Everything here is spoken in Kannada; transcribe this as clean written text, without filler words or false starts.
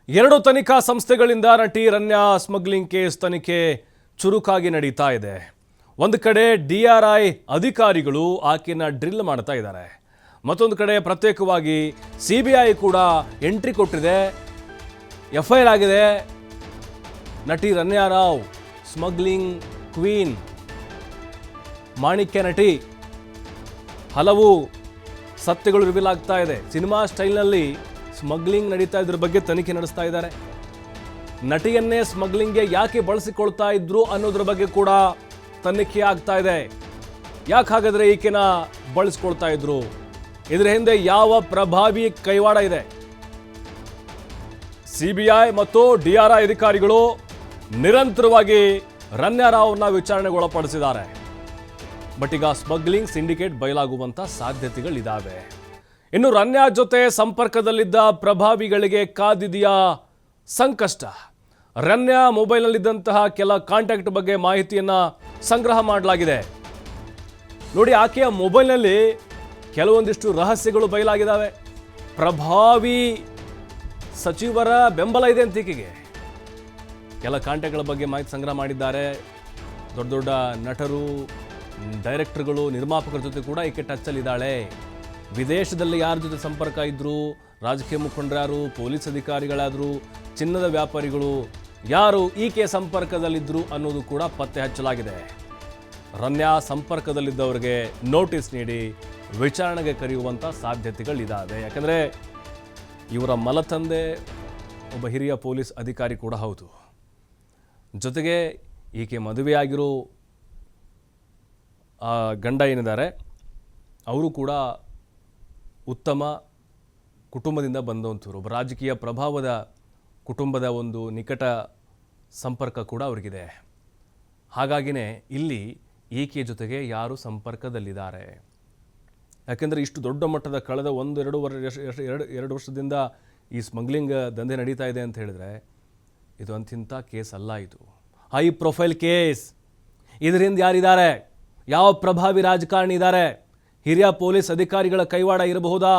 ಎರಡು ತನಿಖಾ ಸಂಸ್ಥೆಗಳಿಂದ ನಟಿ ರನ್ಯಾ ಸ್ಮಗ್ಲಿಂಗ್ ಕೇಸ್ ತನಿಖೆ ಚುರುಕಾಗಿ ನಡೀತಾ ಇದೆ. ಒಂದು ಕಡೆ DRI ಅಧಿಕಾರಿಗಳು ಆಕೆಯನ್ನು ಡ್ರಿಲ್ ಮಾಡ್ತಾ ಇದ್ದಾರೆ. ಮತ್ತೊಂದು ಕಡೆ ಪ್ರತ್ಯೇಕವಾಗಿ CBI ಕೂಡ ಎಂಟ್ರಿ ಕೊಟ್ಟಿದೆ. FIR ಆಗಿದೆ. ನಟಿ ರನ್ಯಾ ರಾವ್ ಸ್ಮಗ್ಲಿಂಗ್ ಕ್ವೀನ್, ಮಾಣಿಕ್ಯ ನಟಿ. ಹಲವು ಸತ್ಯಗಳು ರಿವೀಲ್ ಆಗ್ತಾ ಇದೆ. ಸಿನಿಮಾ ಸ್ಟೈಲ್ನಲ್ಲಿ ಸ್ಮಗ್ಲಿಂಗ್ ನಡೀತಾ ಇದ್ರ ಬಗ್ಗೆ ತನಿಖೆ ನಡೆಸ್ತಾ ಇದ್ದಾರೆ. ನಟಿಯನ್ನೇ ಸ್ಮಗ್ಲಿಂಗ್ಗೆ ಯಾಕೆ ಬಳಸಿಕೊಳ್ತಾ ಇದ್ರು ಅನ್ನೋದ್ರ ಬಗ್ಗೆ ಕೂಡ ತನಿಖೆ ಆಗ್ತಾ ಇದೆ. ಯಾಕೆ ಹಾಗಾದ್ರೆ ಈಕೆನ ಬಳಸ್ಕೊಳ್ತಾ ಇದ್ರು, ಇದರ ಹಿಂದೆ ಯಾವ ಪ್ರಭಾವಿ ಕೈವಾಡ ಇದೆ? CBI ಮತ್ತು DRI ಅಧಿಕಾರಿಗಳು ನಿರಂತರವಾಗಿ ರನ್ಯಾ ರಾವ್ನ ವಿಚಾರಣೆಗೊಳಪಡಿಸಿದ್ದಾರೆ. ಬಟ್ ಈಗ ಸ್ಮಗ್ಲಿಂಗ್ ಸಿಂಡಿಕೇಟ್ ಬಯಲಾಗುವಂತ ಸಾಧ್ಯತೆಗಳಿದ್ದಾವೆ. ಇನ್ನು ರನ್ಯಾ ಜೊತೆ ಸಂಪರ್ಕದಲ್ಲಿದ್ದ ಪ್ರಭಾವಿಗಳಿಗೆ ಕಾದಿದೆಯಾ ಸಂಕಷ್ಟ. ರನ್ಯಾ ಮೊಬೈಲ್ನಲ್ಲಿದ್ದಂತಹ ಕೆಲ ಕಾಂಟ್ಯಾಕ್ಟ್ ಬಗ್ಗೆ ಮಾಹಿತಿಯನ್ನ ಸಂಗ್ರಹ ಮಾಡಲಾಗಿದೆ. ನೋಡಿ, ಆಕೆಯ ಮೊಬೈಲ್ನಲ್ಲಿ ಕೆಲವೊಂದಿಷ್ಟು ರಹಸ್ಯಗಳು ಬಯಲಾಗಿದ್ದಾವೆ. ಪ್ರಭಾವಿ ಸಚಿವರ ಬೆಂಬಲ ಇದೆ ಅಂತ ಈಕೆಗೆ. ಕೆಲ ಕಾಂಟ್ಯಾಕ್ಟ್ಗಳ ಬಗ್ಗೆ ಮಾಹಿತಿ ಸಂಗ್ರಹ ಮಾಡಿದ್ದಾರೆ. ದೊಡ್ಡ ದೊಡ್ಡ ನಟರು, ಡೈರೆಕ್ಟರ್ಗಳು, ನಿರ್ಮಾಪಕರ ಜೊತೆ ಕೂಡ ಈಕೆ ಟಚ್ಚಲ್ಲಿದ್ದಾಳೆ. ವಿದೇಶದಲ್ಲಿ ಯಾರ ಜೊತೆ ಸಂಪರ್ಕ ಇದ್ರು, ರಾಜಕೀಯ ಮುಖಂಡರು, ಪೊಲೀಸ್ ಅಧಿಕಾರಿಗಳಾದರು, ಚಿನ್ನದ ವ್ಯಾಪಾರಿಗಳು, ಯಾರು ಈಕೆ ಸಂಪರ್ಕದಲ್ಲಿದ್ದರು ಅನ್ನೋದು ಕೂಡ ಪತ್ತೆ ಹಚ್ಚಲಾಗಿದೆ. ರನ್ಯಾ ಸಂಪರ್ಕದಲ್ಲಿದ್ದವರಿಗೆ ನೋಟಿಸ್ ನೀಡಿ ವಿಚಾರಣೆಗೆ ಕರೆಯುವಂಥ ಸಾಧ್ಯತೆಗಳಿದ್ದಾವೆ. ಯಾಕಂದರೆ ಇವರ ಮಲತಂದೆ ಒಬ್ಬ ಹಿರಿಯ ಪೊಲೀಸ್ ಅಧಿಕಾರಿ ಕೂಡ ಹೌದು. ಜೊತೆಗೆ ಈಕೆ ಮದುವೆಯಾಗಿರೋ ಗಂಡ ಏನಿದ್ದಾರೆ ಅವರು ಕೂಡ ಉತ್ತಮ ಕುಟುಂಬದಿಂದ ಬಂದಂಥವ್ರು. ಒಬ್ಬ ರಾಜಕೀಯ ಪ್ರಭಾವದ ಕುಟುಂಬದ ಒಂದು ನಿಕಟ ಸಂಪರ್ಕ ಕೂಡ ಅವ್ರಿಗಿದೆ. ಹಾಗಾಗಿನೇ ಇಲ್ಲಿ ಈಕೆಯ ಜೊತೆಗೆ ಯಾರು ಸಂಪರ್ಕದಲ್ಲಿದ್ದಾರೆ. ಯಾಕೆಂದರೆ ಇಷ್ಟು ದೊಡ್ಡ ಮಟ್ಟದ ಕಳೆದ ಎರಡು ವರ್ಷದಿಂದ ಈ ಸ್ಮಗ್ಲಿಂಗ್ ದಂಧೆ ನಡೀತಾ ಇದೆ ಅಂತ ಹೇಳಿದ್ರೆ ಇದು ಅಂತಿಂಥ ಕೇಸ್ ಅಲ್ಲ. ಇದು ಹೈ ಪ್ರೊಫೈಲ್ ಕೇಸ್. ಇದರಿಂದ ಯಾರಿದ್ದಾರೆ? ಯಾವ ಪ್ರಭಾವಿ ರಾಜಕಾರಣಿ ಇದ್ದಾರೆ? ಹಿರಿಯ ಪೊಲೀಸ್ ಅಧಿಕಾರಿಗಳ ಕೈವಾಡ ಇರಬಹುದಾ?